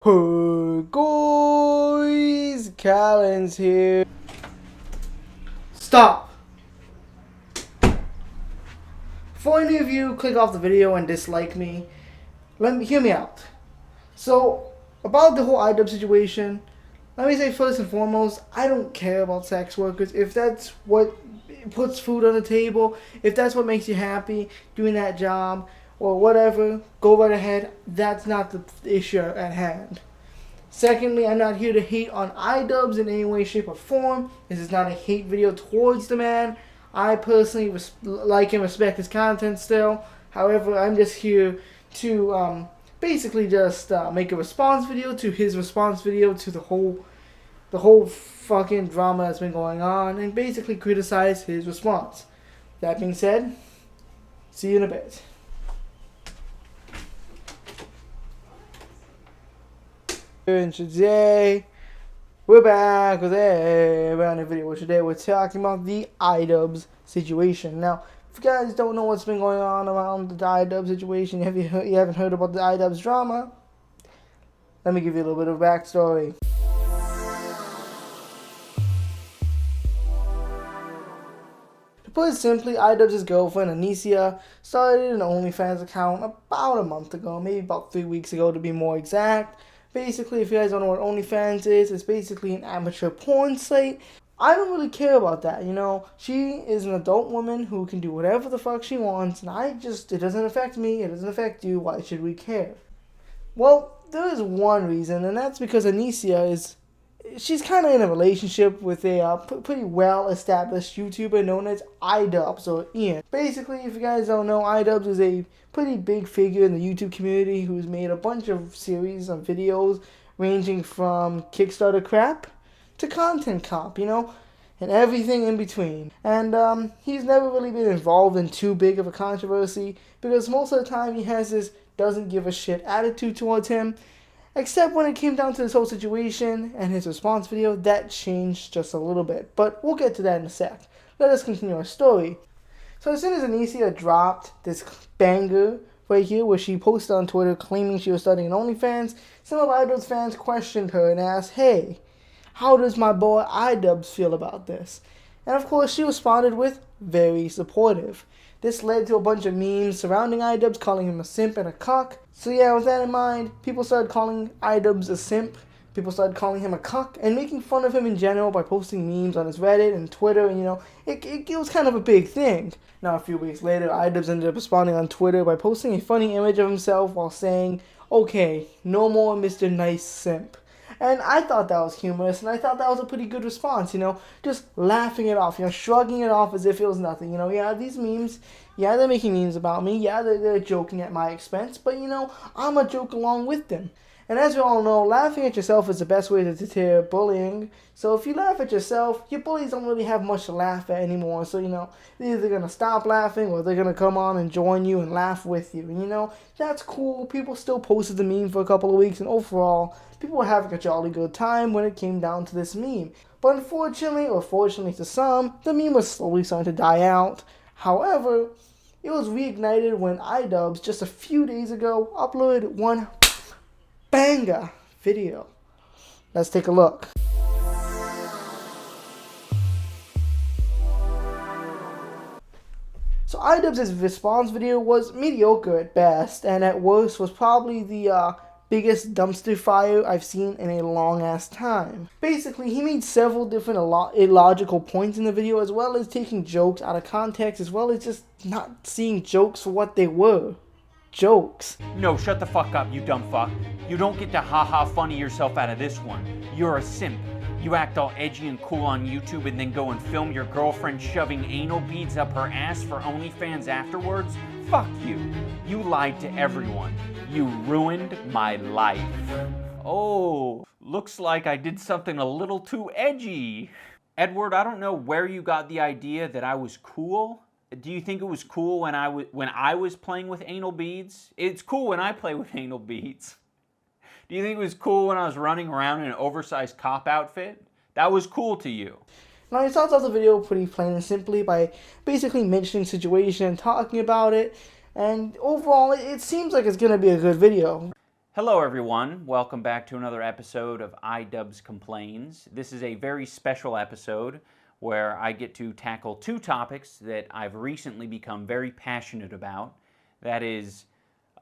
Hey guys, Callan's here. Stop! Before any of you click off the video and dislike me, hear me out. So, about the whole Idubbbz situation, let me say first and foremost, I don't care about sex workers. If that's what puts food on the table, if that's what makes you happy, doing that job, or whatever, go right ahead. That's not the issue at hand. Secondly, I'm not here to hate on Idubbbz in any way, shape, or form. This is not a hate video towards the man. I personally like and respect his content still. However, I'm just here to basically just make a response video to his response video to the whole fucking drama that's been going on, and basically criticize his response. That being said, see you in a bit. And today, we're back with a brand new video. Today we're talking about the Idubbbz situation. Now, if you guys don't know what's been going on around the Idubbbz situation, you haven't heard about the Idubbbz drama, let me give you a little bit of backstory. To put it simply, Idubbbz' girlfriend, Anicia, started an OnlyFans account about a month ago, maybe about 3 weeks ago to be more exact. Basically, if you guys don't know what OnlyFans is, it's basically an amateur porn site. I don't really care about that, you know. She is an adult woman who can do whatever the fuck she wants, and it doesn't affect me, it doesn't affect you, why should we care? Well, there is one reason, and that's because she's kind of in a relationship with a pretty well-established YouTuber known as Idubbbz, or Ian. Basically, if you guys don't know, Idubbbz is a pretty big figure in the YouTube community who's made a bunch of series of videos ranging from Kickstarter crap to content cop, you know, and everything in between. And he's never really been involved in too big of a controversy because most of the time he has this doesn't give a shit attitude towards him. Except when it came down to this whole situation and his response video, that changed just a little bit. But we'll get to that in a sec. Let us continue our story. So as soon as Anicia dropped this banger right here where she posted on Twitter claiming she was starting an OnlyFans, some of Idubbbz fans questioned her and asked, hey, how does my boy Idubbbz feel about this? And of course she responded with, very supportive. This led to a bunch of memes surrounding Idubbbz, calling him a simp and a cuck. So yeah, with that in mind, people started calling Idubbbz a simp, people started calling him a cuck, and making fun of him in general by posting memes on his Reddit and Twitter, and you know, it was kind of a big thing. Now a few weeks later, Idubbbz ended up responding on Twitter by posting a funny image of himself while saying, okay, no more Mr. Nice Simp. And I thought that was humorous, and I thought that was a pretty good response, you know, just laughing it off, you know, shrugging it off as if it was nothing, you know, yeah, these memes, yeah, they're making memes about me, yeah, they're joking at my expense, but, you know, I'm a joke along with them. And as we all know, laughing at yourself is the best way to deter bullying. So if you laugh at yourself, your bullies don't really have much to laugh at anymore. So, you know, they're either going to stop laughing or they're going to come on and join you and laugh with you. And, you know, that's cool. People still posted the meme for a couple of weeks. And overall, people were having a jolly good time when it came down to this meme. But unfortunately, or fortunately to some, the meme was slowly starting to die out. However, it was reignited when Idubbbz, just a few days ago, uploaded one banger video. Let's take a look. So Idubbbz's response video was mediocre at best, and at worst was probably the biggest dumpster fire I've seen in a long ass time. Basically, he made several different illogical points in the video, as well as taking jokes out of context, as well as just not seeing jokes for what they were. Jokes. No, shut the fuck up, you dumb fuck. You don't get to haha funny yourself out of this one. You're a simp. You act all edgy and cool on YouTube and then go and film your girlfriend shoving anal beads up her ass for OnlyFans afterwards? Fuck you. You lied to everyone. You ruined my life. Oh, looks like I did something a little too edgy. Edward, I don't know where you got the idea that I was cool. Do you think it was cool when I was playing with anal beads? It's cool when I play with anal beads. Do you think it was cool when I was running around in an oversized cop outfit? That was cool to you. Now he starts off the video pretty plain and simply by basically mentioning the situation and talking about it, and overall it seems like it's going to be a good video. Hello everyone, welcome back to another episode of Idubbbz Complains. This is a very special episode where I get to tackle two topics that I've recently become very passionate about. That is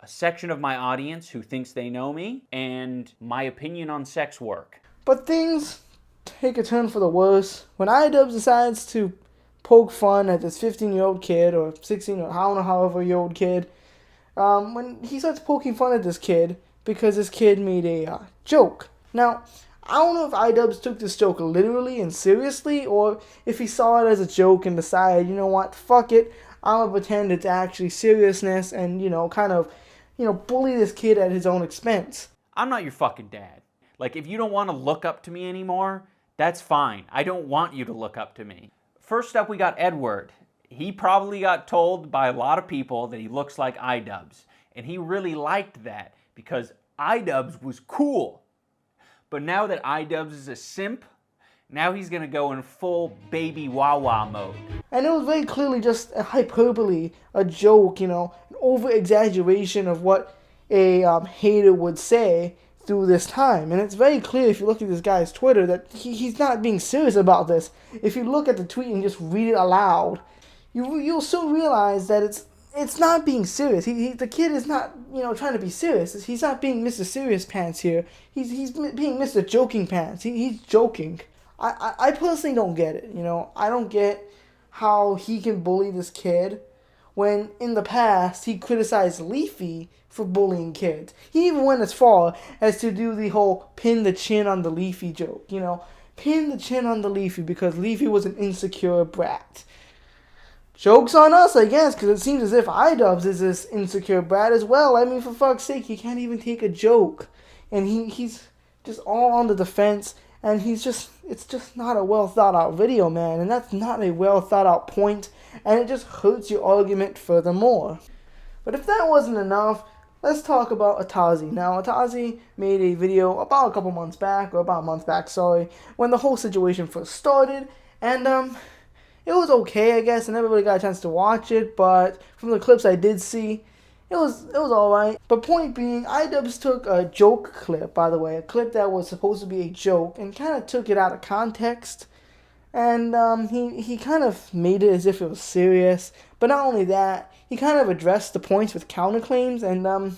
a section of my audience who thinks they know me, and my opinion on sex work. But things take a turn for the worse when Idubbbz decides to poke fun at this 15-year-old kid, or 16 or I don't know, however-year-old kid. When he starts poking fun at this kid because this kid made a joke. Now, I don't know if Idubbbz took this joke literally and seriously, or if he saw it as a joke and decided, you know what, fuck it, I'm gonna pretend it's actually seriousness and, bully this kid at his own expense. I'm not your fucking dad. Like, if you don't want to look up to me anymore, that's fine. I don't want you to look up to me. First up, we got Edward. He probably got told by a lot of people that he looks like Idubbbz, and he really liked that because Idubbbz was cool. But now that Idubbbz is a simp, now he's gonna go in full baby Wawa mode. And it was very clearly just a hyperbole, a joke, an over-exaggeration of what a hater would say through this time. And it's very clear if you look at this guy's Twitter that he's not being serious about this. If you look at the tweet and just read it aloud, you'll soon realize that it's not being serious. The kid is not, trying to be serious. He's not being Mr. Serious Pants here. He's being Mr. Joking Pants. He's joking. I personally don't get it, I don't get how he can bully this kid when in the past he criticized Leafy for bullying kids. He even went as far as to do the whole pin the chin on the Leafy joke, Pin the chin on the Leafy because Leafy was an insecure brat. Joke's on us, I guess, because it seems as if Idubbbz is this insecure brat as well. I mean, for fuck's sake, he can't even take a joke. And he's just all on the defense, and it's just not a well thought out video, man. And that's not a well thought out point, and it just hurts your argument furthermore. But if that wasn't enough, let's talk about Idubbbz. Now, Idubbbz made a video about a month back, when the whole situation first started, and it was okay, I guess. I never really got a chance to watch it, but from the clips I did see, it was alright. But point being, Idubbbz took a joke clip, by the way, a clip that was supposed to be a joke, and kind of took it out of context. And he kind of made it as if it was serious. But not only that, he kind of addressed the points with counterclaims, and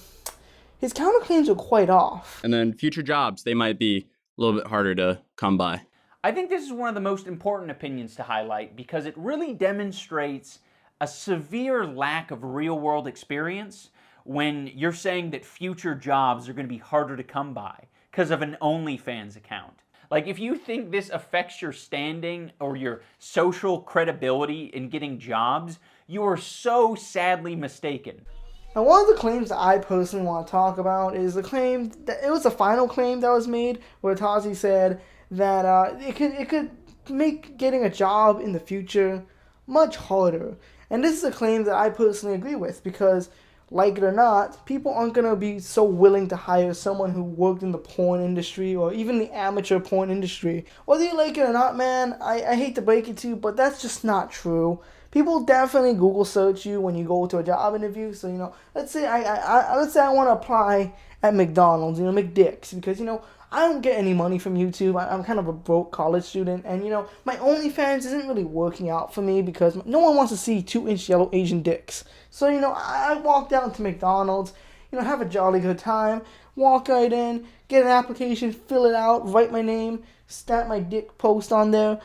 his counterclaims were quite off. And then future jobs, they might be a little bit harder to come by. I think this is one of the most important opinions to highlight because it really demonstrates a severe lack of real-world experience when you're saying that future jobs are going to be harder to come by because of an OnlyFans account. Like, if you think this affects your standing or your social credibility in getting jobs, you are so sadly mistaken. Now, one of the claims that I personally want to talk about is the claim that it was the final claim that was made where Idubbbz said that it could make getting a job in the future much harder. And this is a claim that I personally agree with because, like it or not, people aren't going to be so willing to hire someone who worked in the porn industry or even the amateur porn industry. Whether you like it or not, man, I hate to break it to you, but that's just not true. People definitely Google search you when you go to a job interview. So, let's say I want to apply at McDonald's, McDick's, because, I don't get any money from YouTube. I'm kind of a broke college student, and my OnlyFans isn't really working out for me because no one wants to see 2-inch yellow Asian dicks. So I walk down to McDonald's, have a jolly good time, walk right in, get an application, fill it out, write my name, stamp my dick post on there,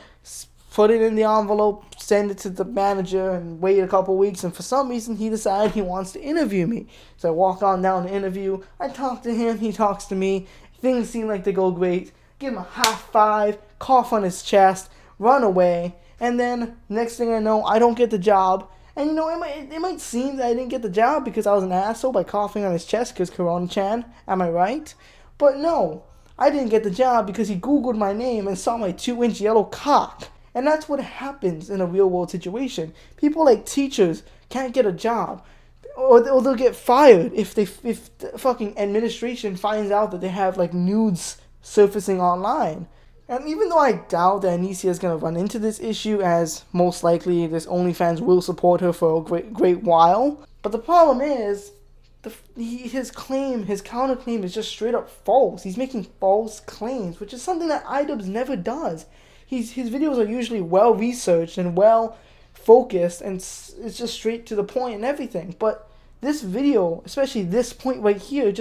put it in the envelope, send it to the manager, and wait a couple weeks. And for some reason, he decided he wants to interview me. So I walk on down the interview. I talk to him. He talks to me. Things seem like they go great. Give him a high five, cough on his chest, run away. And then, next thing I know, I don't get the job. And it might seem that I didn't get the job because I was an asshole by coughing on his chest because Corona-chan. Am I right? But no, I didn't get the job because he Googled my name and saw my 2-inch yellow cock. And that's what happens in a real-world situation. People like teachers can't get a job. Or they'll get fired if the fucking administration finds out that they have like nudes surfacing online. And even though I doubt that Anicia is going to run into this issue, as most likely this OnlyFans will support her for a great while, but the problem is his counterclaim is just straight up false. He's making false claims, which is something that Idubbbz never does. His videos are usually well researched and well focused, and it's just straight to the point and everything. But this video, especially this point right here,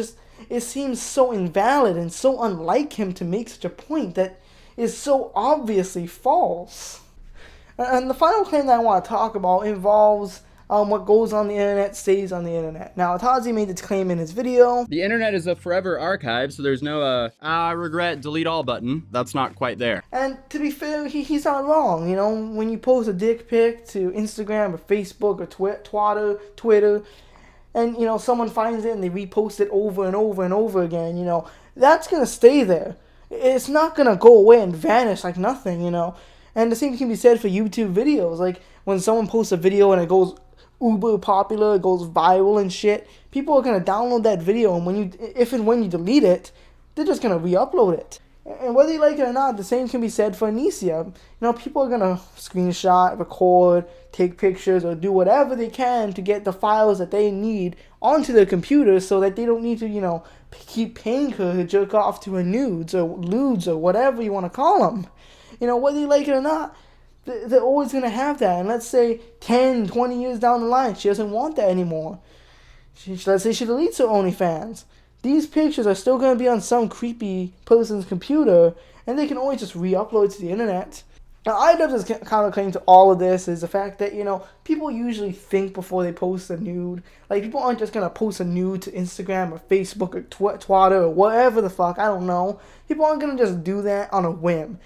it seems so invalid and so unlike him to make such a point that is so obviously false. And the final claim that I want to talk about involves what goes on the internet stays on the internet. Now, Tazi made this claim in his video. The internet is a forever archive, so there's no, I regret, delete all button. That's not quite there. And to be fair, he's not wrong. You know, when you post a dick pic to Instagram or Facebook or Twitter, and, you know, someone finds it and they repost it over and over and over again, you know, that's going to stay there. It's not going to go away and vanish like nothing, you know. And the same can be said for YouTube videos. Like, when someone posts a video and it goes uber popular, it goes viral and shit, people are going to download that video, and if and when you delete it, they're just going to re-upload it. And whether you like it or not, the same can be said for Anicia. You know, people are going to screenshot, record, take pictures, or do whatever they can to get the files that they need onto their computer so that they don't need to, you know, keep paying her to jerk off to her nudes or lewds or whatever you want to call them. You know, whether you like it or not, they're always going to have that. And let's say 10, 20 years down the line, she doesn't want that anymore. Let's say she deletes her OnlyFans. These pictures are still going to be on some creepy person's computer, and they can always just re-upload to the internet. Now, Idubbbz's counterclaim to all of this is the fact that, you know, people usually think before they post a nude. Like, people aren't just going to post a nude to Instagram or Facebook or Twitter or whatever the fuck, I don't know. People aren't going to just do that on a whim.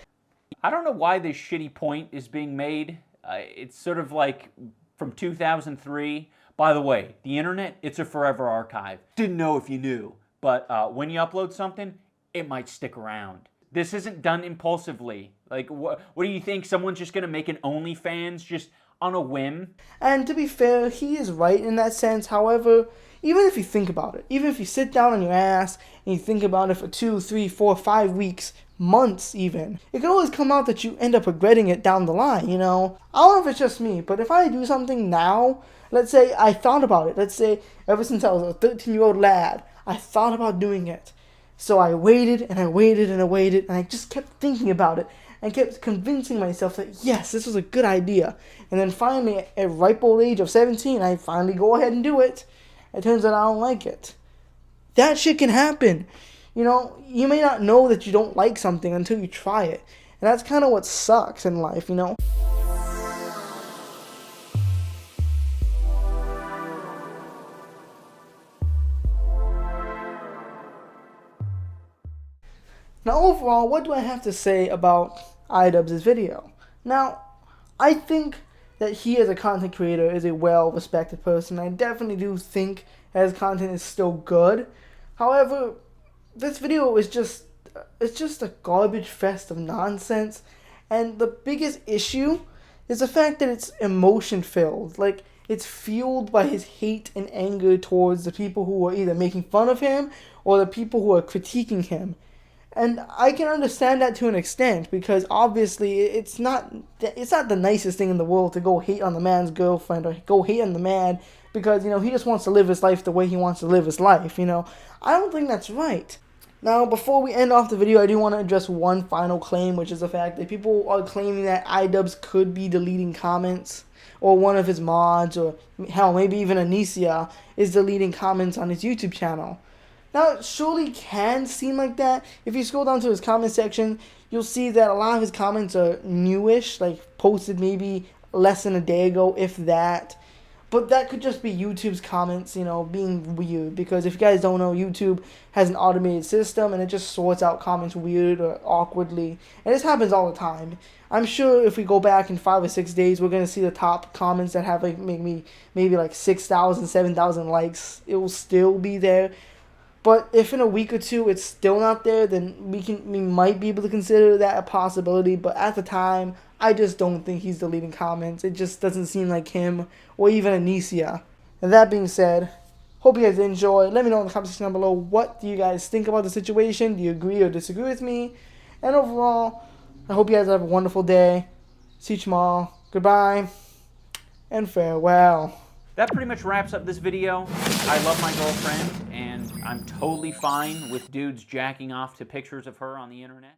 I don't know why this shitty point is being made. It's sort of like from 2003. By the way, the internet, it's a forever archive. Didn't know if you knew. But when you upload something, it might stick around. This isn't done impulsively. Like, what do you think? Someone's just going to make an OnlyFans just on a whim? And to be fair, he is right in that sense. However, even if you think about it, even if you sit down on your ass and you think about it for 2, 3, 4, 5 weeks, months even, it can always come out that you end up regretting it down the line, you know? I don't know if it's just me, but if I do something now, let's say I thought about it, let's say ever since I was a 13-year-old lad, I thought about doing it. So I waited and I waited and I waited, and I just kept thinking about it and kept convincing myself that yes, this was a good idea. And then finally, at ripe old age of 17, I finally go ahead and do it. It turns out I don't like it. That shit can happen. You know, you may not know that you don't like something until you try it. And that's kind of what sucks in life, you know? Now, overall, what do I have to say about Idubbbz's video? Now, I think that he as a content creator is a well-respected person. I definitely do think that his content is still good. However, this video is just a garbage fest of nonsense. And the biggest issue is the fact that it's emotion-filled. Like, it's fueled by his hate and anger towards the people who are either making fun of him or the people who are critiquing him. And I can understand that to an extent, because obviously it's not the nicest thing in the world to go hate on the man's girlfriend or go hate on the man because, you know, he just wants to live his life the way he wants to live his life, you know. I don't think that's right. Now, before we end off the video, I do want to address one final claim, which is the fact that people are claiming that Idubbbz could be deleting comments, or one of his mods, or hell, maybe even Anicia is deleting comments on his YouTube channel. Now, it surely can seem like that. If you scroll down to his comment section, you'll see that a lot of his comments are newish, like posted maybe less than a day ago, if that. But that could just be YouTube's comments, you know, being weird. Because if you guys don't know, YouTube has an automated system, and it just sorts out comments weird or awkwardly. And this happens all the time. I'm sure if we go back in 5 or 6 days, we're going to see the top comments that have like maybe like 6,000, 7,000 likes. It will still be there. But if in a week or two it's still not there, then we might be able to consider that a possibility. But at the time, I just don't think he's deleting comments. It just doesn't seem like him or even Anicia. And that being said, hope you guys enjoy. Let me know in the comment section down below, what do you guys think about the situation? Do you agree or disagree with me? And overall, I hope you guys have a wonderful day. See you tomorrow. Goodbye and farewell. That pretty much wraps up this video. I love my girlfriend, and I'm totally fine with dudes jacking off to pictures of her on the internet.